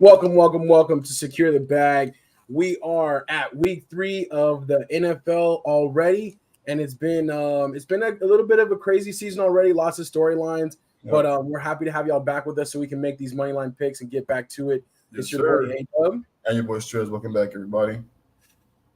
Welcome to Secure the Bag. We are at week 3 of the NFL already, and it's been a little bit of a crazy season already. Lots of storylines, but Yep. we're happy to have y'all back with us so we can make these money line picks and get back to it. Yes, It's your boy sir. A Dub. And your boy Strez. Welcome back, everybody.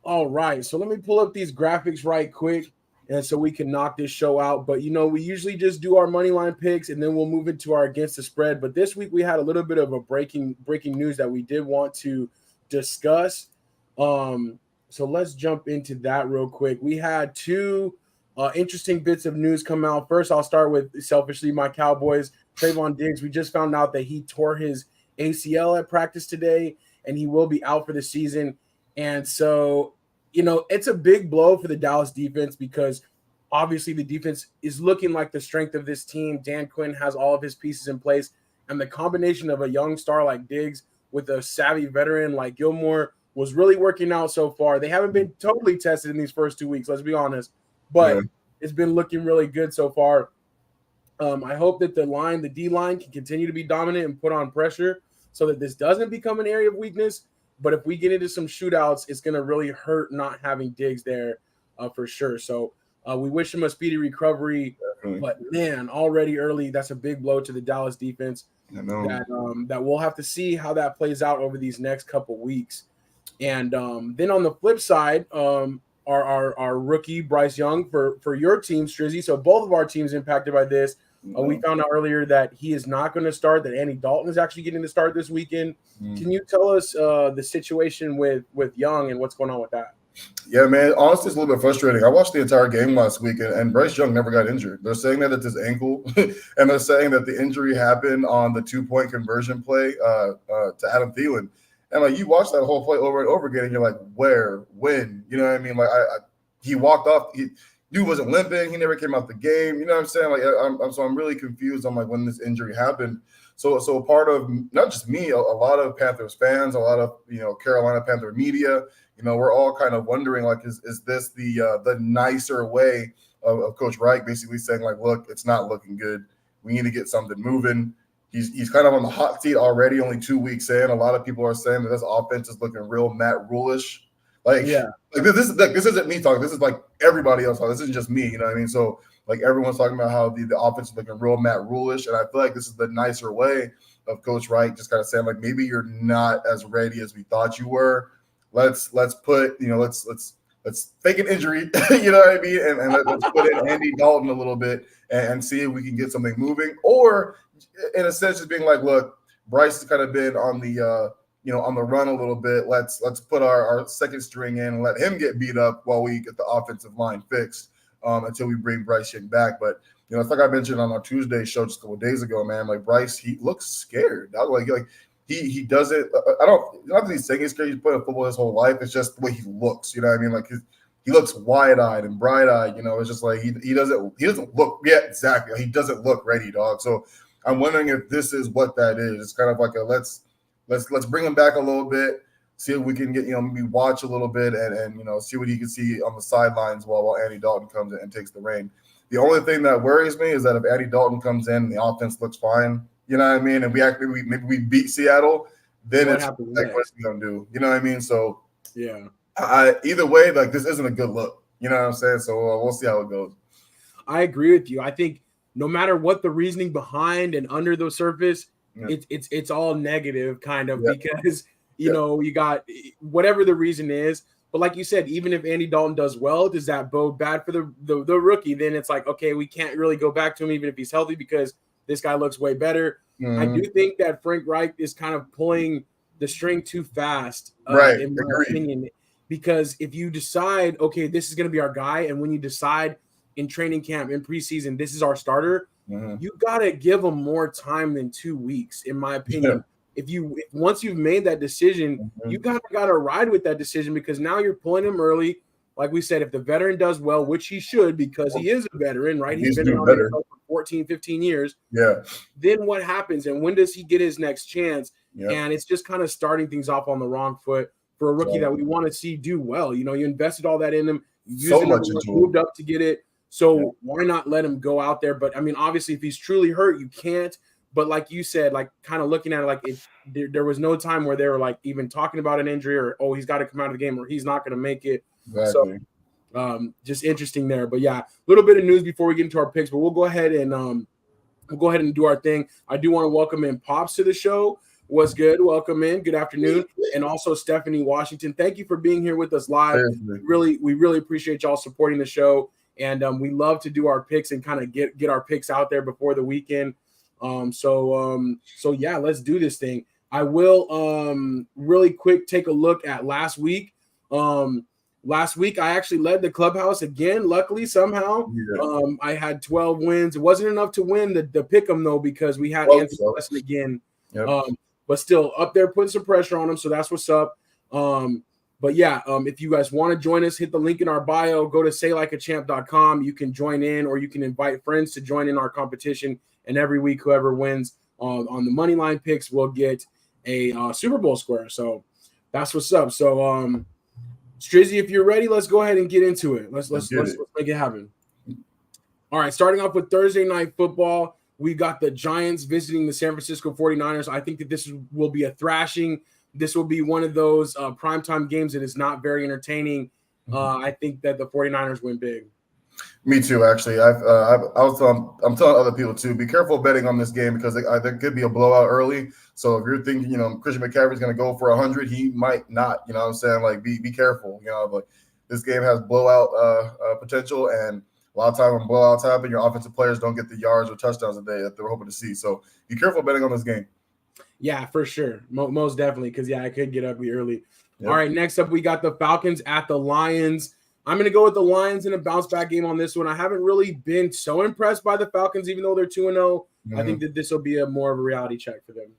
All right, so let me pull up these graphics right quick, and so we can knock this show out. But we usually just do our money line picks, and then we'll move into our against the spread. But this week we had a little bit of a breaking news that we did want to discuss. So let's jump into that real quick. We had two interesting bits of news come out. First, I'll start with selfishly my Cowboys. Trayvon Diggs. We just found out that he tore his ACL at practice today, and he will be out for the season. And so, it's a big blow for the Dallas defense because obviously the defense is looking like the strength of this team. Dan Quinn has all of his pieces in place, and the combination of a young star like Diggs with a savvy veteran like Gilmore was really working out so far. They haven't been totally tested in these first 2 weeks, let's be honest, Yeah. but it's been looking really good so far. I hope that the D line can continue to be dominant and put on pressure so that this doesn't become an area of weakness. But if we get into some shootouts, it's going to really hurt not having Diggs there for sure. So we wish him a speedy recovery. Definitely. But man, already early, that's a big blow to the Dallas defense. I know. That we'll have to see how that plays out over these next couple weeks. And then on the flip side, our rookie Bryce Young for your team, Strizzy. So both of our teams impacted by this. We found out earlier that he is not going to start, that Andy Dalton is actually getting the start this weekend. Can you tell us the situation with Young and what's going on with that? Yeah, man. Honestly, it's a little bit frustrating. I watched the entire game last week, and Bryce Young never got injured. They're saying that it's his ankle, and they're saying that the injury happened on the 2-point conversion play to Adam Thielen. And like you watch that whole play over and over again, and you're like, where, when? You know what I mean? Like he walked off. Dude wasn't limping. He never came out the game. You know what I'm saying? Like I'm really confused on like when this injury happened. So part of not just me, a lot of Panthers fans, a lot of Carolina Panther media, we're all kind of wondering like, is this the nicer way of Coach Reich basically saying like, look, it's not looking good. We need to get something moving. He's kind of on the hot seat already, only 2 weeks in. A lot of people are saying that this offense is looking real Matt Rule-ish. Like this isn't me talking. This is like everybody else talking. This isn't just me. You know what I mean? So like everyone's talking about how the offense is looking real Matt Rule-ish, and I feel like this is the nicer way of Coach Wright just kind of saying like maybe you're not as ready as we thought you were. Let's put let's fake an injury. You know what I mean? And let's put in Andy Dalton a little bit and see if we can get something moving. Or in a sense, just being like, look, Bryce has kind of been on the on the run a little bit. Let's put our second string in and let him get beat up while we get the offensive line fixed until we bring Bryce Young back. But it's like I mentioned on our Tuesday show just a couple of days ago, man. Like Bryce, he looks scared. Like he doesn't. I don't. Not that he's saying he's scared. He's playing football his whole life. It's just the way he looks. You know what I mean? Like he looks wide-eyed and bright-eyed. It's just like he doesn't look. Yeah, exactly. He doesn't look ready, dog. So I'm wondering if this is what that is. It's kind of like a let's bring him back a little bit, see if we can get maybe watch a little bit and see what he can see on the sidelines while Andy Dalton comes in and takes the reign. The only thing that worries me is that if Andy Dalton comes in and the offense looks fine, you know what I mean, and maybe we beat Seattle, then it's like what's he gonna do? You know what I mean? So yeah, either way, like this isn't a good look. You know what I'm saying? So we'll see how it goes. I agree with you. I think no matter what the reasoning behind and under the surface, it's all negative kind of because you got whatever the reason is. But like you said, even if Andy Dalton does well, does that bode bad for the rookie? Then it's like, okay, we can't really go back to him even if he's healthy because this guy looks way better. Mm-hmm. I do think that Frank Reich is kind of pulling the string too fast, in my opinion. Because if you decide, okay, this is going to be our guy, and when you decide in training camp, in preseason, this is our starter, you got to give him more time than 2 weeks, in my opinion. Yeah. Once you've made that decision, you got to ride with that decision because now you're pulling him early. Like we said, if the veteran does well, which he should because he is a veteran, right? He's been around for 14, 15 years. Yeah. Then what happens? And when does he get his next chance? Yeah. And it's just kind of starting things off on the wrong foot for a rookie that we want to see do well. You invested all that in him. So much moved up to get it. So why not let him go out there? But, I mean, obviously, if he's truly hurt, you can't. But like you said, like kind of looking at it, like there was no time where they were like even talking about an injury or, oh, he's got to come out of the game or he's not going to make it. Exactly. So just interesting there. But yeah, a little bit of news before we get into our picks, but we'll go ahead and do our thing. I do want to welcome in Pops to the show. What's good? Welcome in. Good afternoon. And also Stephanie Washington. Thank you for being here with us live. We really appreciate y'all supporting the show. And we love to do our picks and kind of get our picks out there before the weekend. So yeah, let's do this thing. I will really quick take a look at last week. Last week I actually led the clubhouse again. Luckily, somehow, I had 12 wins. It wasn't enough to win the pick'em though, because we had Anthony Weston again. Yep. But still up there putting some pressure on him. So that's what's up. But yeah, if you guys want to join us, hit the link in our bio, go to saylikeachamp.com. You can join in, or you can invite friends to join in our competition. And every week, whoever wins on the money line picks will get a Super Bowl square. So that's what's up. So Strizzy, if you're ready, let's go ahead and get into it. Let's make it happen. All right, starting off with Thursday night football. We got the Giants visiting the San Francisco 49ers. I think that this will be a thrashing. This will be one of those primetime games that is not very entertaining. I think that the 49ers win big. Me too, actually. I'm telling other people too, be careful betting on this game because there could be a blowout early. So if you're thinking, Christian McCaffrey's going to go for 100, he might not. You know what I'm saying? Like, be careful. But this game has blowout potential, and a lot of time when blowouts happen, your offensive players don't get the yards or touchdowns that they're hoping to see. So be careful betting on this game. Yeah, for sure. Most definitely, because, I could get ugly early. Yep. All right, next up, we got the Falcons at the Lions. I'm going to go with the Lions in a bounce-back game on this one. I haven't really been so impressed by the Falcons, even though they're 2-0. Mm-hmm. I think that this will be more of a reality check for them.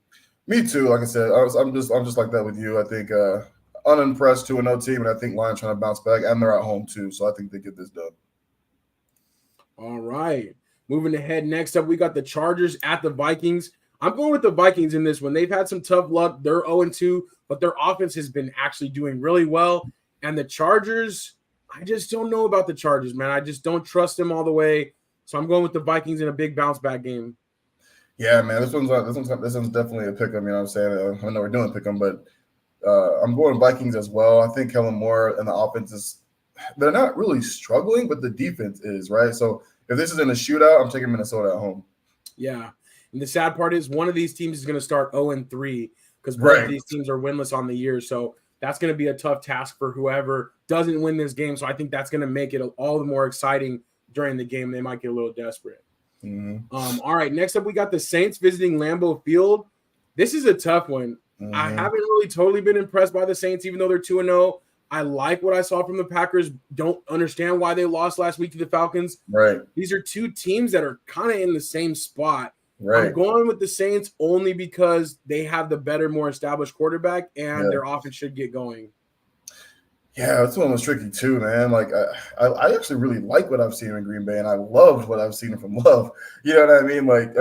Me too. Like I said, I'm just like that with you. I think unimpressed 2-0 team, and I think Lions trying to bounce back, and they're at home too. So I think they get this done. All right. Moving ahead, next up, we got the Chargers at the Vikings. I'm going with the Vikings in this one. They've had some tough luck. They're 0-2, but their offense has been actually doing really well. And the Chargers, I just don't know about the Chargers, man. I just don't trust them all the way. So I'm going with the Vikings in a big bounce-back game. Yeah, man, this one's definitely a pick 'em. You know what I'm saying? I know we're doing pick 'em, but I'm going Vikings as well. I think Kellen Moore and the offense they're not really struggling, but the defense is, right? So if this is in a shootout, I'm taking Minnesota at home. Yeah. And the sad part is one of these teams is going to start 0-3 because both of these teams are winless on the year. So that's going to be a tough task for whoever doesn't win this game. So I think that's going to make it all the more exciting during the game. They might get a little desperate. Mm-hmm. All right, next up, we got the Saints visiting Lambeau Field. This is a tough one. Mm-hmm. I haven't really totally been impressed by the Saints, even though they're 2-0. I like what I saw from the Packers. Don't understand why they lost last week to the Falcons. Right. These are two teams that are kind of in the same spot. Right. I'm going with the Saints only because they have the better, more established quarterback, and their offense should get going. Yeah, this one was tricky too, man. Like I actually really like what I've seen in Green Bay, and I loved what I've seen from Love. You know what I mean? Like,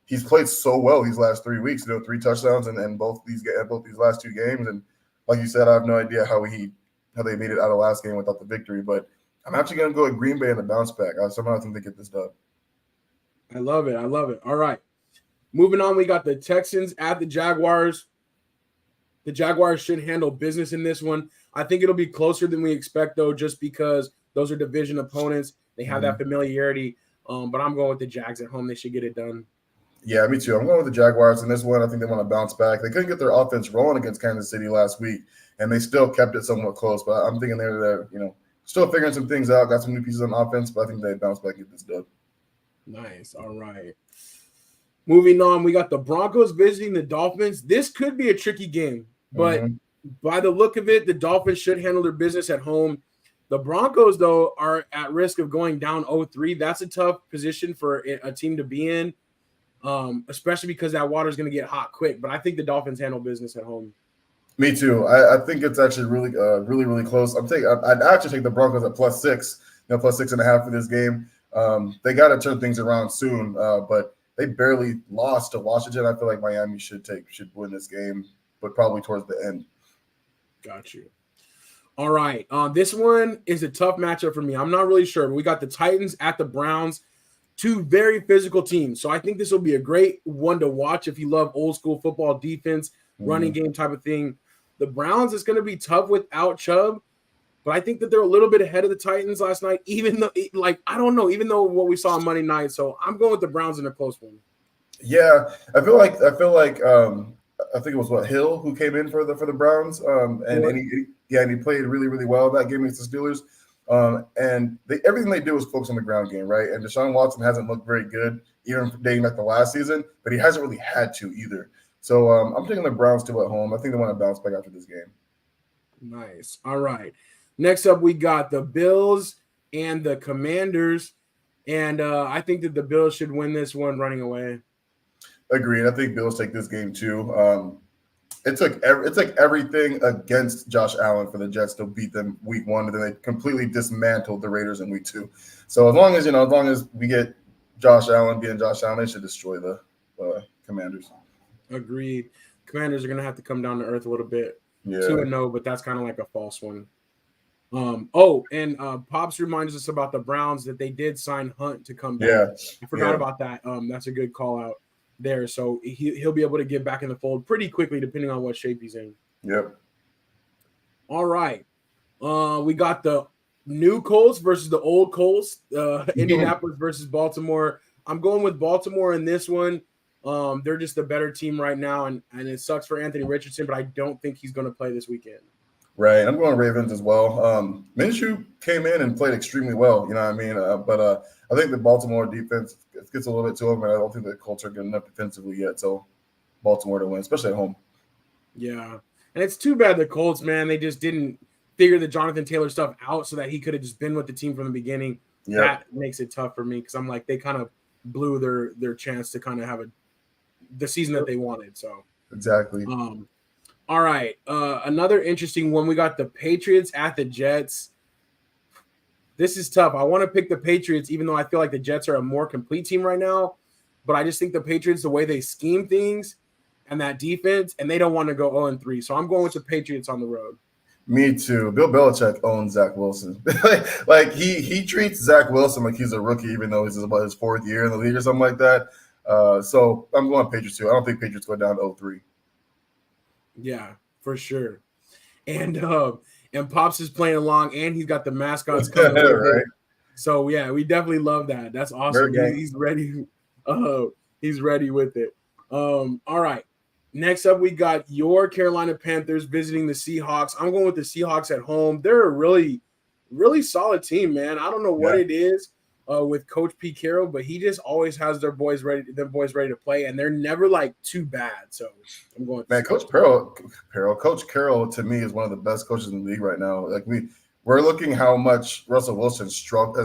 he's played so well these last 3 weeks. 3 touchdowns and both these last 2 games. And like you said, I have no idea how they made it out of last game without the victory. But I'm actually going to go with Green Bay in the bounce back. I somehow think they get this done. I love it. All right, moving on. We got the Texans at the Jaguars. The Jaguars should handle business in this one. I think it'll be closer than we expect, though, just because those are division opponents. They have that familiarity. But I'm going with the Jags at home. They should get it done. Yeah, me too. I'm going with the Jaguars in this one. I think they want to bounce back. They couldn't get their offense rolling against Kansas City last week, and they still kept it somewhat close. But I'm thinking they're still figuring some things out. Got some new pieces on offense, but I think they bounce back and get this done. Nice. All right. Moving on, we got the Broncos visiting the Dolphins. This could be a tricky game, but by the look of it, the Dolphins should handle their business at home. The Broncos, though, are at risk of going down 0-3. That's a tough position for a team to be in, especially because that water is going to get hot quick. But I think the Dolphins handle business at home. Me too. I think it's actually really, really close. I'd actually take the Broncos at +6, +6.5 for this game. They got to turn things around soon, but they barely lost to Washington. I feel like Miami should win this game, but probably towards the end. Got you. All right. This one is a tough matchup for me. I'm not really sure, but we got the Titans at the Browns. Two very physical teams. So I think this will be a great one to watch if you love old school football defense, running game type of thing. The Browns is going to be tough without Chubb, but I think that they're a little bit ahead of the Titans last night, even though, I don't know, even though what we saw on Monday night. So I'm going with the Browns in a close one. Yeah, I feel like I think it was Hill who came in for the Browns, and he played really, really well that game against the Steelers. And everything they do is focus on the ground game, right? And Deshaun Watson hasn't looked very good, even dating back to last season, but he hasn't really had to either. So I'm taking the Browns too at home. I think they want to bounce back after this game. Nice. All right. Next up, we got the Bills and the Commanders. And I think that the Bills should win this one running away. Agreed. I think Bills take this game too. It took everything against Josh Allen for the Jets to beat them week 1, and then they completely dismantled the Raiders in week 2. So as long as we get Josh Allen being Josh Allen, they should destroy the Commanders. Agreed. Commanders are going to have to come down to earth a little bit. Yeah. 2-0, but that's kind of like a false one. Pops reminds us about the Browns that they did sign Hunt to come back. Yeah. I forgot about that. That's a good call out there. So he'll be able to get back in the fold pretty quickly, depending on what shape he's in. Yep. All right. We got the new Colts versus the old Colts. Indianapolis versus Baltimore. I'm going with Baltimore in this one. They're just a better team right now, and it sucks for Anthony Richardson, but I don't think he's going to play this weekend. Right. I'm going Ravens as well. Minshew came in and played extremely well, you know what I mean? But I think the Baltimore defense gets a little bit to them, and I don't think the Colts are good enough defensively yet. So Baltimore to win, especially at home. Yeah. And it's too bad the Colts, man, they just didn't figure the Jonathan Taylor stuff out so that he could have just been with the team from the beginning. Yep. That makes it tough for me because I'm like, they kind of blew their chance to kind of have the season that they wanted. So exactly. All right. Another interesting one. We got the Patriots at the Jets. This is tough. I want to pick the Patriots, even though I feel like the Jets are a more complete team right now. But I just think the Patriots, the way they scheme things and that defense, and they don't want to go 0-3. So I'm going with the Patriots on the road. Me too. Bill Belichick owns Zach Wilson. like he treats Zach Wilson like he's a rookie, even though he's about his 4th year in the league or something like that. So I'm going Patriots too. I don't think Patriots go down 0-3. Yeah, for sure. And Pops is playing along, and he's got the mascots coming. Right. So yeah, we definitely love that. That's awesome. He's ready. He's ready with it. All right. Next up, we got your Carolina Panthers visiting the Seahawks. I'm going with the Seahawks at home. They're a really, really solid team, man. I don't know what it is with Coach Pete Carroll, but he just always has their boys ready to play, and they're never like too bad. So I'm going. Man, Coach Carroll to me is one of the best coaches in the league right now. Like we're looking how much Russell Wilson has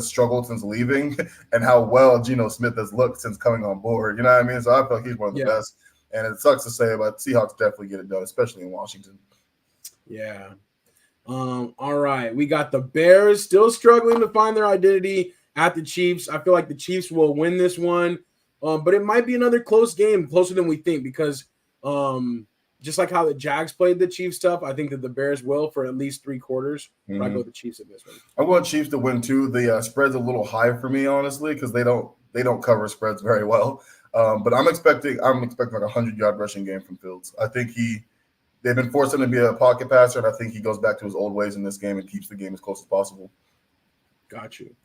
struggled since leaving, and how well Geno Smith has looked since coming on board. You know what I mean? So I feel like he's one of the best. And it sucks to say, but Seahawks definitely get it done, especially in Washington. Yeah. All right. We got the Bears still struggling to find their identity at the Chiefs. I feel like the Chiefs will win this one, but it might be another close game, closer than we think, because just like how the Jags played the Chiefs tough, I think that the Bears will for at least 3 quarters. But I go with the Chiefs in this one. I'm going Chiefs to win too. The spread's a little high for me, honestly, because they don't cover spreads very well. But I'm expecting like a 100-yard rushing game from Fields. I think they've been forcing him to be a pocket passer, and I think he goes back to his old ways in this game and keeps the game as close as possible. Got you.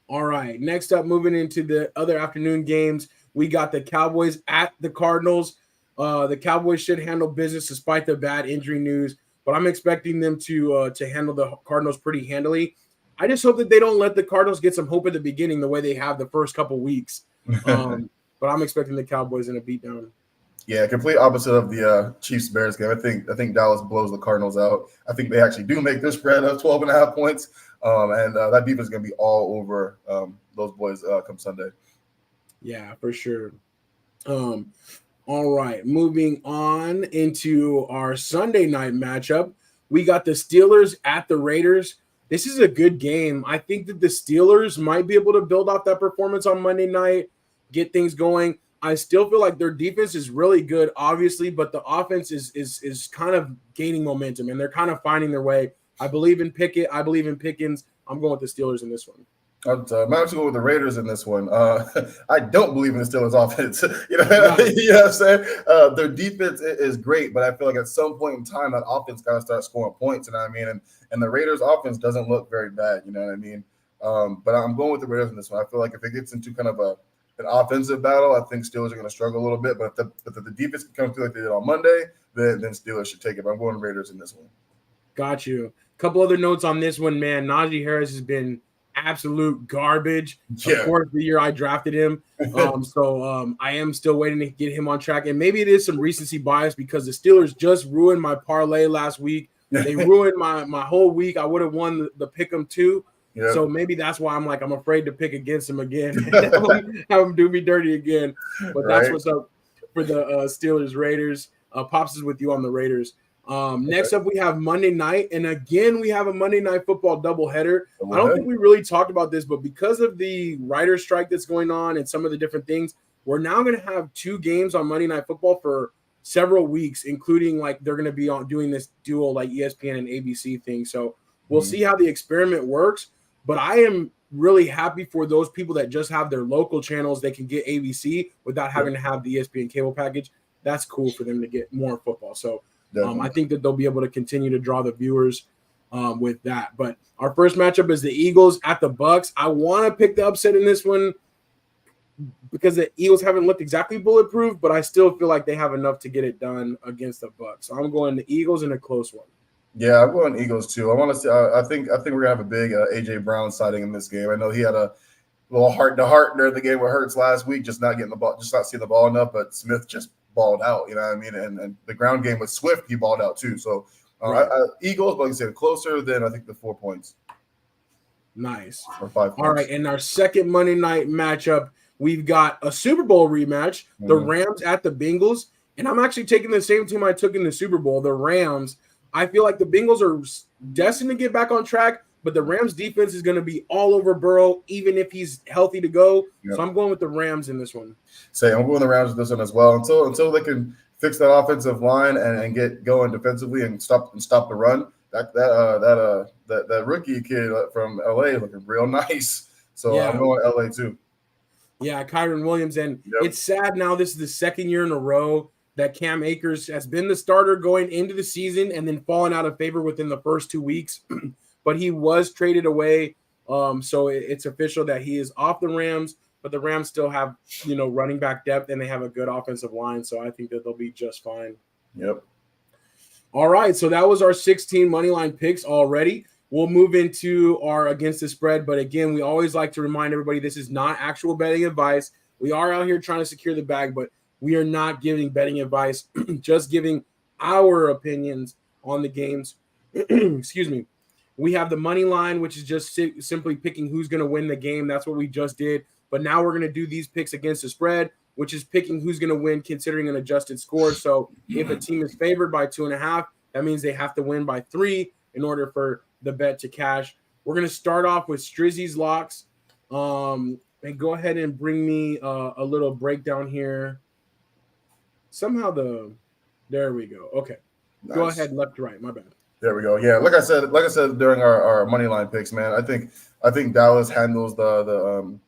All right. Next up, moving into the other afternoon games, we got the Cowboys at the Cardinals. The Cowboys should handle business despite the bad injury news, but I'm expecting them to handle the Cardinals pretty handily. I just hope that they don't let the Cardinals get some hope at the beginning the way they have the first couple weeks. But I'm expecting the Cowboys in a beatdown. Yeah, complete opposite of the Chiefs-Bears game. I think Dallas blows the Cardinals out. I think they actually do make this spread of 12.5 points, and that defense is going to be all over those boys come Sunday. Yeah, for sure. All right, moving on into our Sunday night matchup. We got the Steelers at the Raiders. This is a good game. I think that the Steelers might be able to build off that performance on Monday night, get things going. I still feel like their defense is really good, obviously, but the offense is kind of gaining momentum, and they're kind of finding their way. I believe in Pickett. I believe in Pickens. I'm going with the Steelers in this one. I'm actually going with the Raiders in this one. I don't believe in the Steelers' offense. you know, Right. you know what I'm saying? Their defense is great, but I feel like at some point in time, that offense got to start scoring points. You know what I mean? And the Raiders' offense doesn't look very bad. You know what I mean? But I'm going with the Raiders in this one. I feel like if it gets into kind of an offensive battle, I think Steelers are going to struggle a little bit. But if the defense can come through like they did on Monday, then Steelers should take it. But I'm going Raiders in this one. Got you. A couple other notes on this one, man. Najee Harris has been absolute garbage. Yeah. Of course, the year I drafted him. So I am still waiting to get him on track. And maybe it is some recency bias because the Steelers just ruined my parlay last week. They ruined my whole week. I would have won the pick'em too. Yep. So maybe that's why I'm afraid to pick against him again. have him do me dirty again. But that's what's up for the Steelers Raiders. Pops is with you on the Raiders. Next up, we have Monday night. And again, we have a Monday Night Football doubleheader. I don't think we really talked about this, but because of the writer strike that's going on and some of the different things, we're now going to have 2 games on Monday Night Football for several weeks, including they're going to be doing this dual ESPN and ABC thing. So we'll see how the experiment works. But I am really happy for those people that just have their local channels. They can get ABC without having to have the ESPN cable package. That's cool for them to get more football. So I think that they'll be able to continue to draw the viewers with that. But our first matchup is the Eagles at the Bucks. I want to pick the upset in this one because the Eagles haven't looked exactly bulletproof, but I still feel like they have enough to get it done against the Bucks. So I'm going the Eagles in a close one. Yeah, I'm going Eagles too. I want to see. I think we're gonna have a big AJ Brown sighting in this game. I know he had a little heart to heart during the game with Hurts last week, just not getting the ball, just not seeing the ball enough. But Smith just balled out. You know what I mean? And the ground game with Swift, he balled out too. So Eagles, but like I said, closer than I think the 4 points. Nice. Or 5 points. All right, in our second Monday night matchup, we've got a Super Bowl rematch, the Rams at the Bengals. And I'm actually taking the same team I took in the Super Bowl, the Rams. I feel like the Bengals are destined to get back on track, but the Rams defense is going to be all over Burrow, even if he's healthy to go. Yep. So I'm going with the Rams in this one. I'm going the Rams with this one as well. Until they can fix that offensive line and get going defensively and stop the run. That rookie kid from LA looking real nice. So I'm going LA too. Yeah, Kyron Williams. And it's sad now. This is the second year in a row that Cam Akers has been the starter going into the season and then fallen out of favor within the first 2 weeks. But he was traded away. So it's official that he is off the Rams, but the Rams still have, running back depth and they have a good offensive line. So I think that they'll be just fine. Yep. All right. So that was our 16 moneyline picks already. We'll move into our against the spread. But again, we always like to remind everybody, this is not actual betting advice. We are out here trying to secure the bag, but we are not giving betting advice, just giving our opinions on the games. Excuse me. We have the money line, which is just simply picking who's going to win the game. That's what we just did. But now we're going to do these picks against the spread, which is picking who's going to win considering an adjusted score. So if a team is favored by 2.5, that means they have to win by 3 in order for the bet to cash. We're going to start off with Strizzy's locks. And go ahead and bring me a little breakdown here. Somehow there we go. Okay. Nice. Go ahead, left to right. My bad. There we go. Yeah, like I said during our money line picks, man. I think Dallas handles the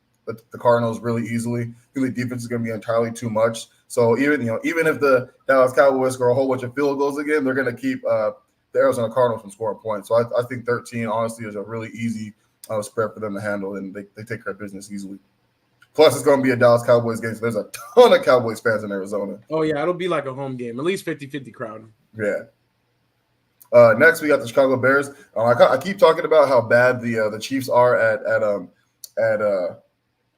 Cardinals really easily. I think the defense is going to be entirely too much. So even if the Dallas Cowboys score a whole bunch of field goals again, they're going to keep the Arizona Cardinals from scoring points. So I think 13 honestly is a really easy spread for them to handle, and they take care of business easily. Plus, it's going to be a Dallas Cowboys game, so there's a ton of Cowboys fans in Arizona. Oh, yeah, it'll be like a home game, at least 50-50 crowd. Yeah. Next, we got the Chicago Bears. I keep talking about how bad the Chiefs are at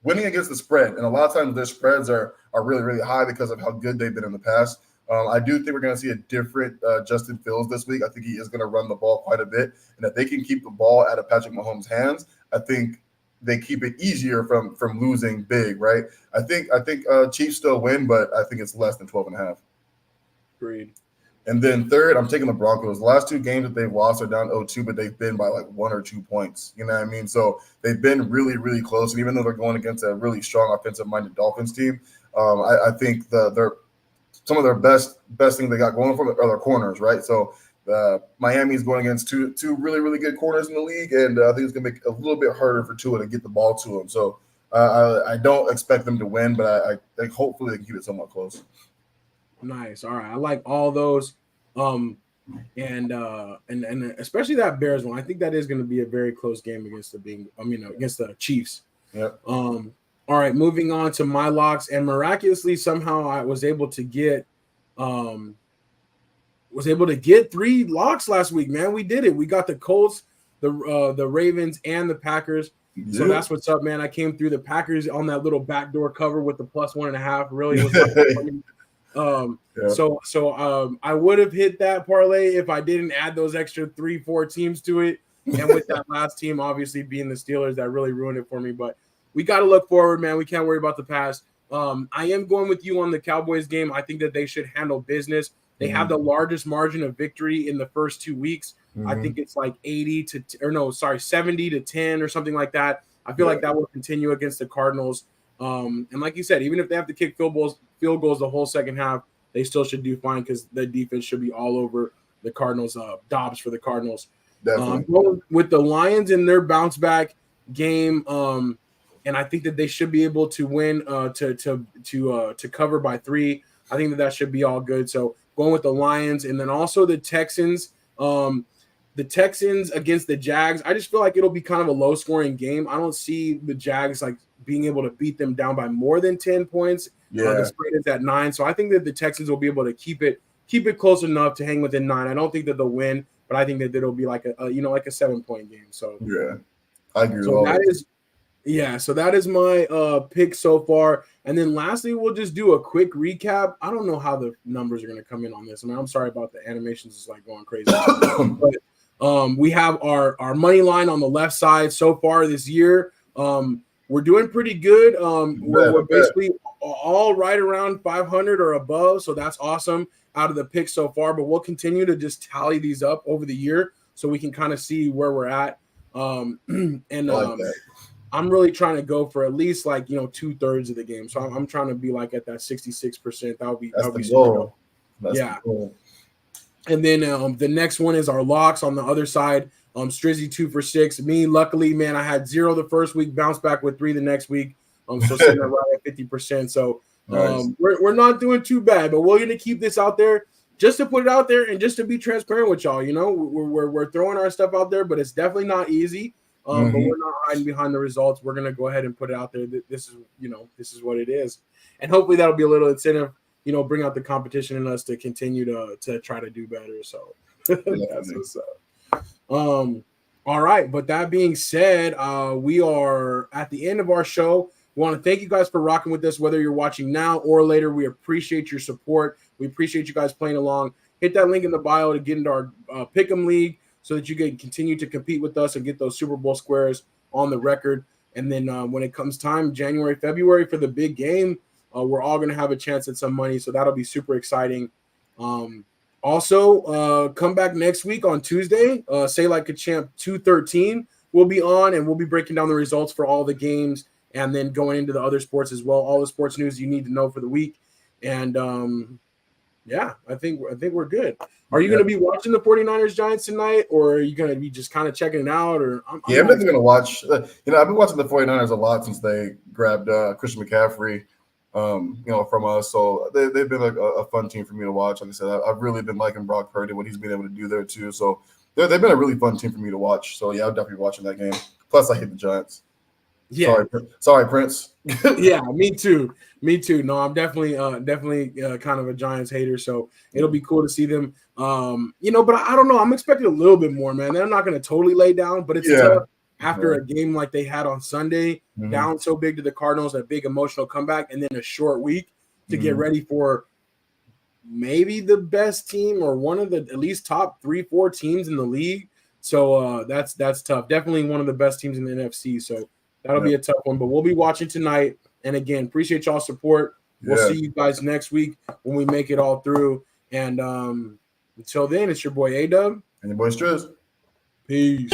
winning against the spread, and a lot of times their spreads are really, really high because of how good they've been in the past. I do think we're going to see a different Justin Fields this week. I think he is going to run the ball quite a bit, and if they can keep the ball out of Patrick Mahomes' hands, I think they keep it easier from losing big, right? I think Chiefs still win, but I think it's less than 12.5. Agreed. And then third, I'm taking the Broncos. The last 2 games that they've lost are down 0-2, but they've been by like 1 or 2 points. You know what I mean? So they've been really, really close. And even though they're going against a really strong offensive-minded Dolphins team, I think some of their best thing they got going for them are their corners, right? So Miami's going against two really, really good corners in the league, and I think it's going to make it a little bit harder for Tua to get the ball to him. So I don't expect them to win, but I think hopefully they can keep it somewhat close. Nice. All right. I like all those. And especially that Bears one. I think that is going to be a very close game against against the Chiefs. Yep. All right, moving on to my locks, and miraculously somehow I was able to get 3 locks last week, man. We did it. We got the Colts, the Ravens, and the Packers. Yep. So that's what's up, man. I came through the Packers on that little backdoor cover with the +1.5. Really was I would have hit that parlay if I didn't add those extra 3-4 teams to it. And with that last team obviously being the Steelers, that really ruined it for me. But we got to look forward, man. We can't worry about the past. I am going with you on the Cowboys game. I think that they should handle business. They have the largest margin of victory in the first 2 weeks. I think it's like 70 to 10 or something like that. I feel like that will continue against the Cardinals. And like you said, even if they have to kick field goals the whole second half, they still should do fine because the defense should be all over the Cardinals. Dobbs for the Cardinals. Definitely. With the Lions in their bounce back game, and I think that they should be able to win to cover by 3. I think that should be all good. So going with the Lions, and then also the Texans. The Texans against the Jags, I just feel like it'll be kind of a low-scoring game. I don't see the Jags like being able to beat them down by more than 10 points. The spread is at 9, so I think that the Texans will be able to keep it close enough to hang within 9. I don't think that they'll win, but I think that it'll be like a 7-point game. So I agree. So that is my pick so far. And then lastly, we'll just do a quick recap. I don't know how the numbers are going to come in on this. I mean, I'm sorry about the animations; it's like going crazy. But we have our money line on the left side so far this year. We're doing pretty good. We're basically all right around 500 or above, so that's awesome out of the picks so far. But we'll continue to just tally these up over the year so we can kind of see where we're at. I'm really trying to go for at least 2/3 of the game. So I'm trying to be like at that 66%. That would be super dope. The goal. And then the next one is our locks on the other side. Strizzy 2 for 6. Me, luckily, man, I had 0 the first week, bounced back with 3 the next week. So sitting right at 50%. So nice. We're not doing too bad, but we're gonna keep this out there just to put it out there and just to be transparent with y'all. We're throwing our stuff out there, but it's definitely not easy. But we're not hiding behind the results. We're gonna go ahead and put it out there. This is what it is, and hopefully that'll be a little incentive. Bring out the competition in us to continue to try to do better. So that's what's up. All right. But that being said, we are at the end of our show. We want to thank you guys for rocking with us, whether you're watching now or later. We appreciate your support. We appreciate you guys playing along. Hit that link in the bio to get into our Pick'em League so that you can continue to compete with us and get those Super Bowl squares on the record. And then when it comes time, January, February for the big game, we're all going to have a chance at some money. So that'll be super exciting. Also, come back next week on Tuesday. Say Like a Champ 213 will be on, and we'll be breaking down the results for all the games and then going into the other sports as well. All the sports news you need to know for the week. And I think we're good. Are you going to be watching the 49ers Giants tonight, or are you going to be just kind of checking it out? Or I'm definitely going to watch. I've been watching the 49ers a lot since they grabbed Christian McCaffrey. From us. So they've been a fun team for me to watch. Like I said, I've really been liking Brock Purdy, what he's been able to do there too. So they've been a really fun team for me to watch. So yeah, I'll definitely be watching that game. Plus, I hate the Giants. Yeah. Sorry, Prince. Yeah, me too. No, I'm definitely kind of a Giants hater. So it'll be cool to see them. But I don't know. I'm expecting a little bit more, man. They're not going to totally lay down, but it's tough. After a game like they had on Sunday, down so big to the Cardinals, a big emotional comeback, and then a short week to get ready for maybe the best team or one of the at least top 3-4 teams in the league. So that's tough. Definitely one of the best teams in the NFC. So that'll be a tough one. But we'll be watching tonight. And again, appreciate y'all's support. We'll see you guys next week when we make it all through. And until then, it's your boy A-Dub. And your boy Striz. Peace.